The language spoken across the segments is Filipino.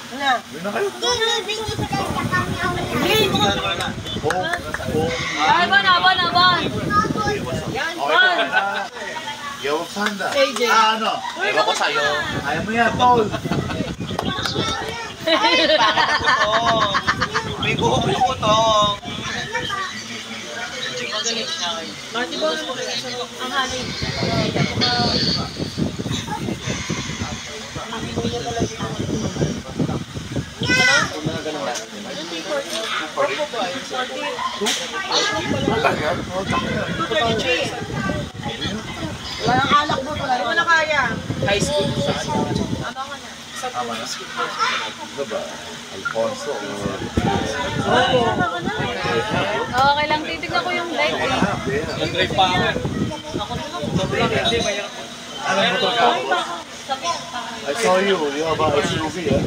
Yun na kayo. Ay, ban. Yawag sanda. AJ. Ano? Ewan ko sa'yo. Ayaw mo yan, Paul. Ay, bakit ko to? May buhok ko to. Marty ba? Ang hanay. Wala nang alak mo pala. Wala kaya. High school. Ano ka na? Tama na. Ano ba? Alfonso. Okay lang, titignan ko yung light eh. Nag-drive pa ako. Ano mo to ka? I saw you. You have a SUV, eh?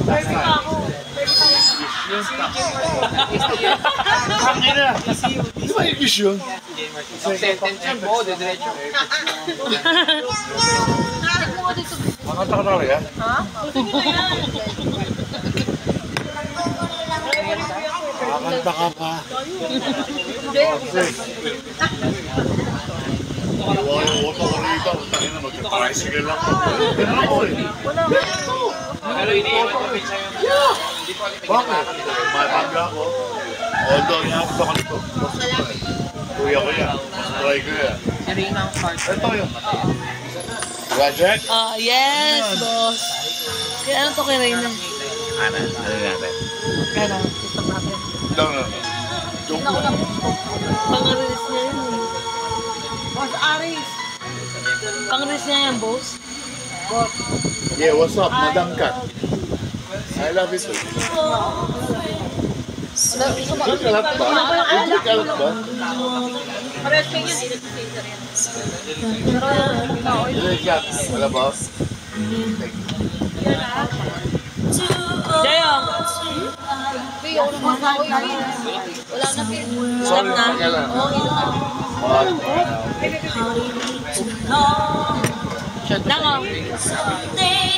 Last Pwede pa time. ako. Ang ina! Di ba yung issue? Sentence yan po, diretso. Check mo nga dito. Makanta ka talaga? Ha? Makanta ka pa. Hindi. Iwan yung auto ko rito. Tangin na mag-tricycle lang ako. Ganun ako eh. Wala. Pero iniiwan ko rin sa'yo. Bakit? May pangga ako. Although, inabot ako nito. Kuya ko yan. Mas try ko yan. Sarina ang card. Ito yun. Project? Yes, boss. Kaya ano to kay Reyna? Ano natin? Ano? Gusto natin. No. Joke lang. Pang-release niya yun eh. Boss Aris. Pang-release niya yan, boss. Yeah, what's up, Madam Kat? I love you too. Drink kalat ba? Drink kalat ba? Parehas kayo yun. Drink kat. Wala ba? Jayong! Piyo, naman ako yun. Wala na, Piyo. Stop na. Oo, ino na. Nang, oh.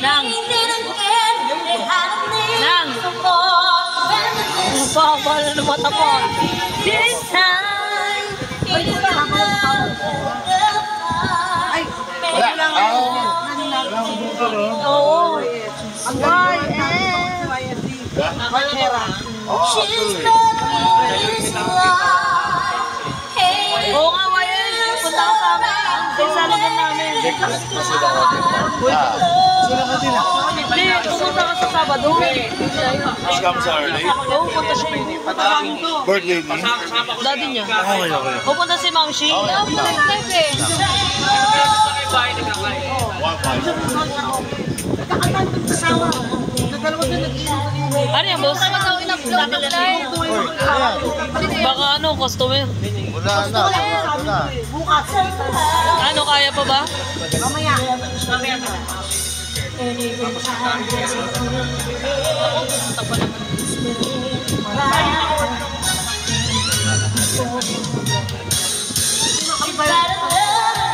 Nang. Nang. Pabal na mata po. This time. Ay, Wala. Wala akong buka ron. Oo. ang ganda ng YFD. Manchera. Oo, actually. Oo nga, Wayan. Punta ka sa amin. Sa salagan namin. Kasi lang ako. Sila ka din. Hindi, pumunta ka sa Sabado. Mas kami sa early. Oo, punta siya yun. Birthday ni? Daddy niya. Okay. Pupunta si Ma'am Shi. Oo, punta si Live eh. Nagkakataon ng kasawa. Nagdalawa doon nag-iwan. Ano yan, boss? Baka ano, customer. Wala na. Wala. Bukas. Ano, kaya pa ba? Mamaya.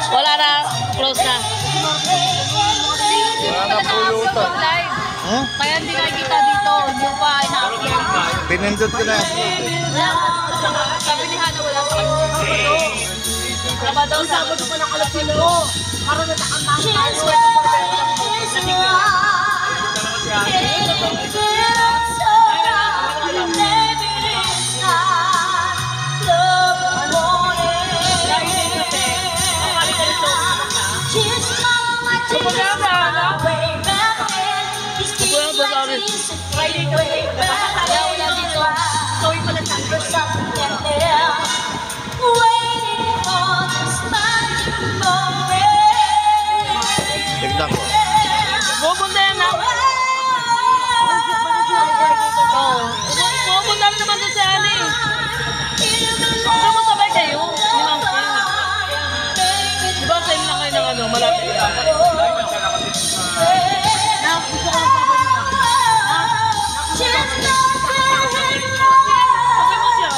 Wala na, close na. Wala na pulutan. Live. Huh? Kaya hindi nakikita dito. Yung pa, ina-upload. Pinindot ko na. Sabi ni Hana, wala pa kami. Sabado, Sabado pa ng alas 5. Para natakang tayo. Kaya wala dito. Sorry pala sa Tignan ko. pupunta yan na. Oo. Pupunta naman doon sa ano eh. Gusto mo sabay kayo? Ni Ma'am Phil. Diba sa'yo lang kayo ng ano, malapit ka. Na, gusto ko lang sabay nila. Sabi mo siya,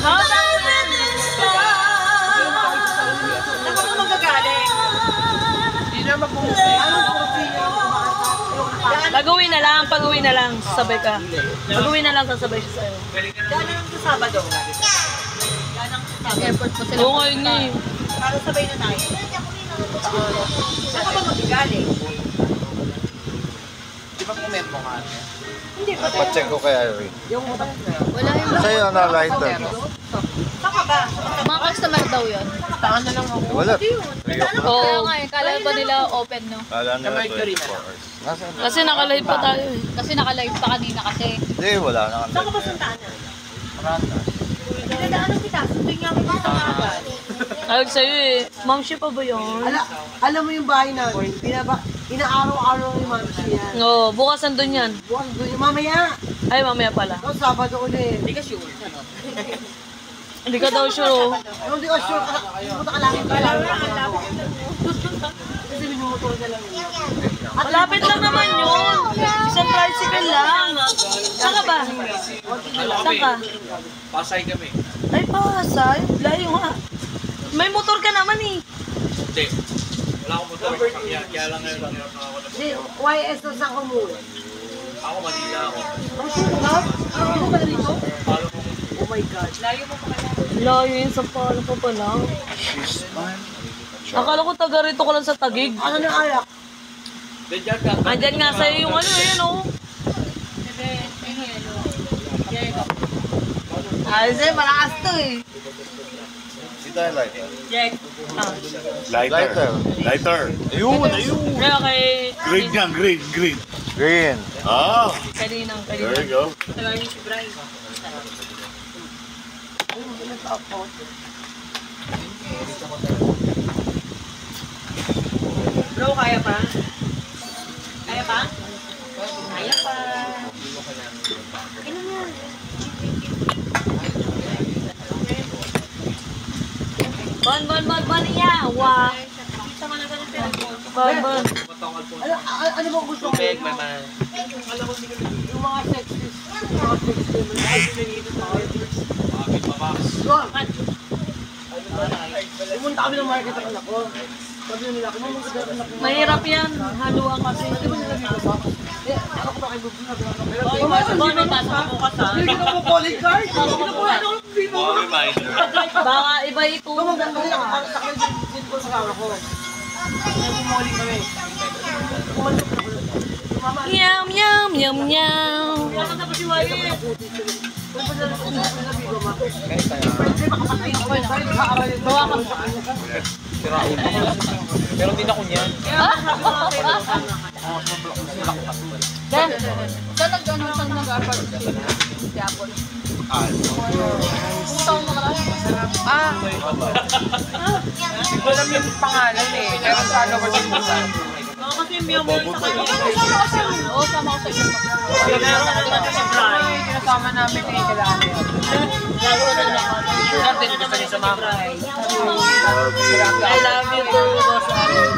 ano? Pag-uwi na lang, sasabay ka. Pag-uwi na lang, sasabay siya sa'yo. Gano'n sa Sabado? Gano'n sa Sabado? Airport pa sila. Oo, ngayon nga eh. Para sabay na tayo. Saan ka ba magigaling? Di ba comment mo ka? Hindi pa. Pa-check ko kay Irene. Yung utak na. Wala yung Sa'yo na lighter. Saan ka ba? mga customer daw yun. Saan na lang ako? Wala. Kaya Oo. nga eh, kala ba nila open no? Kala nila Kamay ko rin 24 hours. Nasaan? Kasi nakalive pa tayo eh. Kasi naka-live pa kanina kasi. Hindi, wala na Saan ka ba kami. suntaan na? Marata. Pinadaanan kita. Sunduin nga kita sa mga. Ayog sa'yo eh. Ma'am, siya pa ba yun? Alam mo yung bahay namin, inaaraw-araw yung mga siya. Oo, bukas nandun yan. Bukas doon yung mamaya. Ay, mamaya pala. No, Sabado ulit. Hindi ka sure. Hindi ka daw sure oh. Yung hindi ko sure, pumunta ka lang. Kasi minumutor ka lang. Malapit lang naman yun. Isang tricycle lang. Saan ka ba? Saan ka? Pasay kami. Ay, Pasay. Layo nga. May motor ka naman eh. Hindi. Wala akong motor. Kaya lang ngayon lang ako na. Hindi, YS na saan ka muna. Ako Manila ako. Ang sure ka? Ano ba dito? Follow mo. Oh my God. Layo mo pa kaya. Layo yun sa pala pa pala. Akala ko taga rito ko lang sa Tagig. Ano na alak? Diyan ka. Andyan nga sa'yo yung ano yun oh. Ay, sa'yo, malakas to eh. Hindi tayo lighter. Jack. Ah. Lighter. Lighter. Ayun, ayun. Kaya kay... Green yan, green, green. Green. Ah, there Kanina. you go. Tagal niyo si Brian. Bro, kaya pa? Kaya pa? Kaya pa. Bon iya. Wah. Bon. Ano ba gusto mo? Beg, my man. Yung mga sexist. Yung mga sexist. Pumunta kami ng market ang anak ko. Sabi nila, kung mga anak ko. Mahirap yan. Haluan kasi. Di ba nila dito sa? Eh, ako ba kayo bubuna? Bon, may pasok ako ka Hindi ko po calling card. Hindi ko po ano. Hindi mo. Mga reminder. Baka iba ito. Kumaganda nila. Sakyan din ko sa kama ko. Nagmumuli kami. Kumandok na ko. Yum, yum, yum, yum. Kaya na ba si Wyatt? Kung ba nila sa bigo ma? Pwede makapatay ako. Dahil kaaralin. Bawa ka. Pero hindi na ko niyan. Then, saan nag-apart si Diapol? Kung taon na marami. Hindi ko alam yung pangalan eh. Pero sa ano ko siya pusa. Kasi may amor sa kanya. Oo, sama ko sa iyo. Kinasama namin eh. Kailangan yun. Natin gusto niya sumama. I love you too, Boss Aris.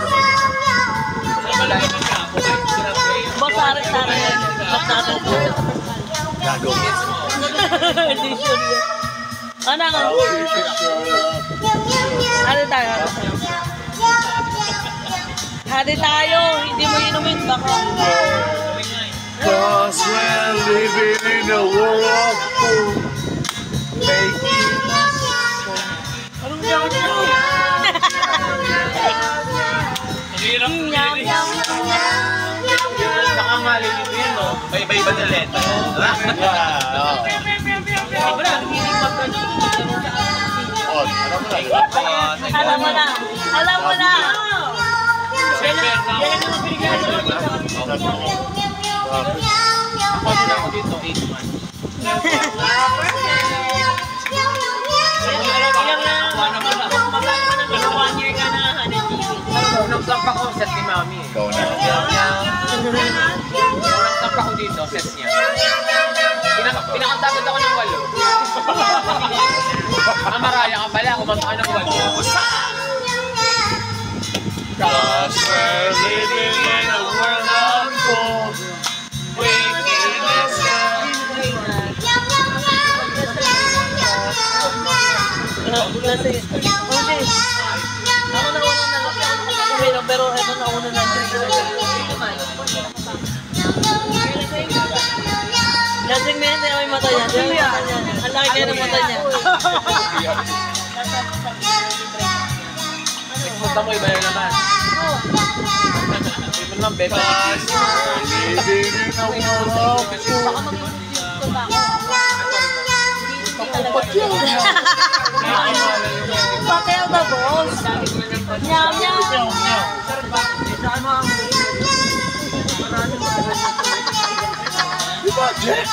Boss Aris, Aris. Boss Aris. Gago. Hindi sure yun. Ano nga? Ano tayo? Hati tayo. Hindi mo inumin. Baka. Cause we're living in a world of fools. Making Anong yun? Yum, yum, yum, yum. Nakamali nito yun, no? May iba-iba na letra. Alam mo na. Alam mo na. Ako din ako dito, 8 months. Nag-stop ako, set ni Mami eh. Ikaw na. Nag-stop ako dito, set niya. Pinakantagod ako ng 8. Maraya ka pala, kumanta ka ng 8. Cause we're living in a world of fools. Waking us up. Kasi, okay. Ako na unang nalapit ako nakakawin, pero eto na unang nalapit. Lasing na yan, tingnan mo yung mata niya. Tingnan mo yung mata niya. Ang laki kaya ng mata niya. Punta mo, iba yung naman. Iba lang, bebe. Patel na boss. Nyam, nyam. Diba, Jack?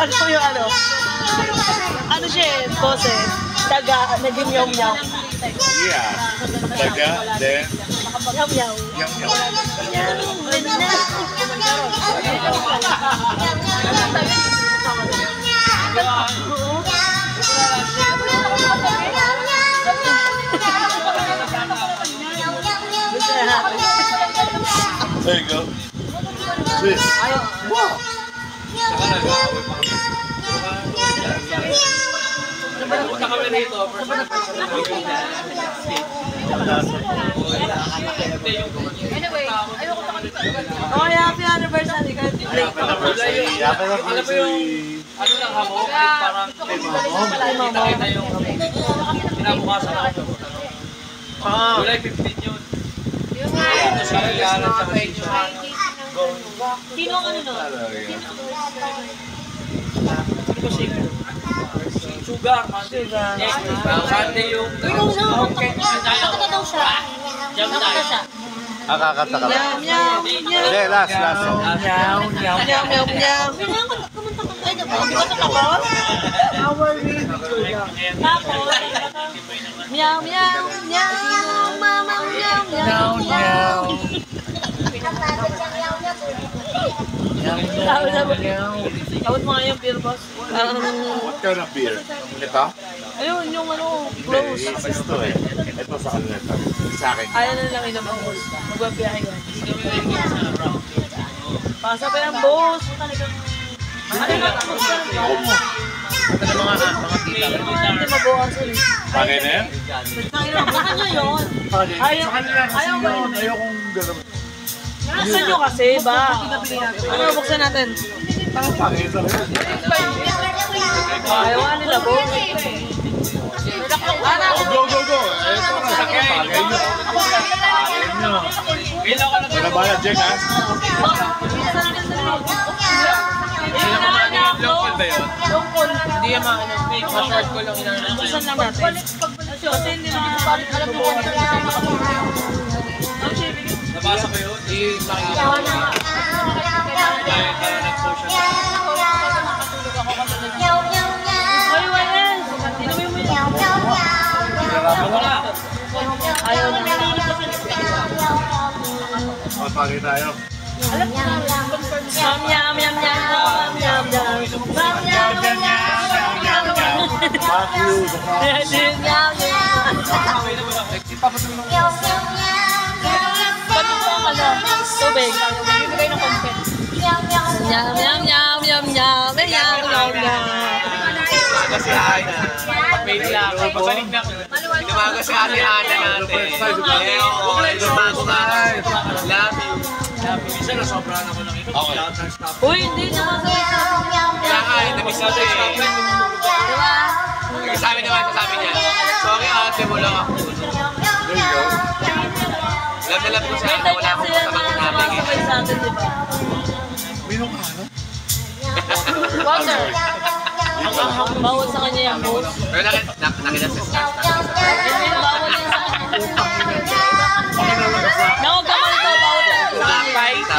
Ano po yung ano? Ano siya eh, boss eh? Daga, naging yaw-yaw. Yeah. Daga, then, Yaw-yaw. yum-yum. There you go. Sis. Wow. Punta kami rito. Anyway, ayoko sa kanito. Oh, happy anniversary. Kahit yung late. Happy anniversary. Ano lang hamok, parang kita yung kinabukasan ako. July 15 yun. Ito sa kagalan sa kasisyon. Sino ang ano no? Sugar, Sunday yung... Ikaw siya. Nakakata daw siya. Nakakata siya. Kakakata ka. Nyam, nyam, nyam. Hindi, last. Nyam, nyam, nyam. Kumanta ka. Ay, diba? Di ba sa tapos? Tapos, meow, meow, meow, mama, meow, meow, meow. Tawad mo nga yung beer boss. What kind of beer? Ito? Ayun, yung ano, Hindi, close. ito eh. Ito sa kanila ito. Sa akin. Ayaw na lang inaman boss. Magbabiyahe yan. Pasa pa yan boss. Ano na tapos yan? Ako mo. Ito na mga tita. Hindi mabawasan eh. Bagay na yan? Saan nyo yun? Ayaw, ayaw ba yun? Ayaw kong gano'n. Buksan nyo kasi ba? Ano buksan natin? Bagay sa rin. Ayaw nga nila boss. Go. Ito na. Bagay nyo. Bagay nyo. Kailan ko lang Wala ba yan, Jack, ha? Hindi naman ano yung long call ba yun? Longkol. Hindi yung mga ano, short call lang inanong. Buksan lang natin. Kasi hindi naman alam mo kung Nabasa ko yun? Makikita ko na. Kaya nag-post siya. Hoy, Wael! Inumin mo yun. Wala. Ayaw na nila. Magpagay tayo. Yum, yum, yum, yum, yum, yum, yum. Matthew, Ba't mo ang ano? Tubig. Bibigay ng content. Yum, yum, yum, yum, yum, yum, yum. Tinawaga si Ana. Wait lang. Pabalik na ako. Tinawaga si Ate Ana natin. Huwag lang lumago ka. Love you. Minsan nasobrahan ako ng ito. Okay. Lahat ng stop. Uy, hindi naman sa Kaya nga, namiss ako eh. Diba? Sabi naman, sabi niya, sorry ate, wala ako. There you go. Love na love ko sa May akin, time wala akong kasi kasamang na sinabi. nakakabay sa atin, diba? Minum ka, no? Water. Bawal sa kanya yung boss. Pero nakita sa staff. Hindi, bawal yan sa kanya. Nakugamal ko, bawal yan sa kanya.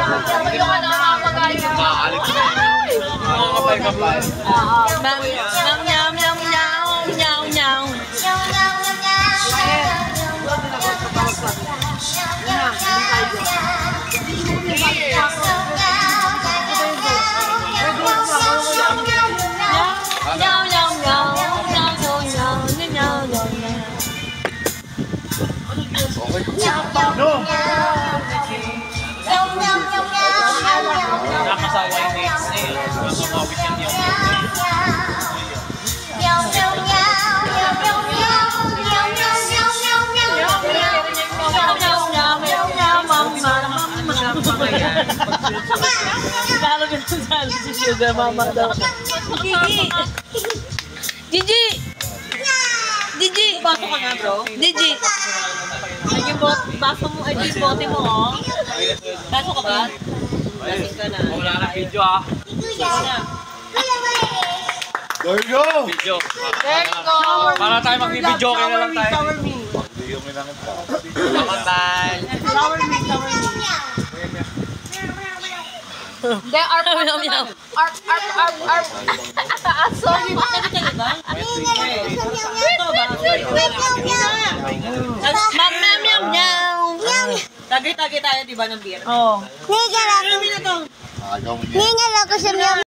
Yung ano, mga pag-ayos. Nakakalit ko. Ako kapal-kapal. Nyam, nyam, nyam, nyam, nyam, nyam. Nyam, nyam, nyam, nyam, nyam, nyam, nyam, nyam, nyam. No! Nakasawa yung mates na yun. Sumawit yan yung Lalo ka sali si Sugar Mama daw. Gigi! Gigi! Baso ka nga, bro. Gigi! Ay, yung baso mo, ay, yung bote mo, oh. Baso ka ba? Lasing ka na. wala na video ah. There you go! Video. There you go. Para tayo magbibidyo, okay na lang tayo. Shower me. Yung minangit ka. Kapal. Shower me, shower me. Hindi, arp naman. Arp. Aso. Kaya ba? Ito ba? Mam, nyam, nyam, nyam. Tagay-tagay tayo, di ba, ng beer? Oh. Ningal ako. Agaw mo niya. Ningal ako sa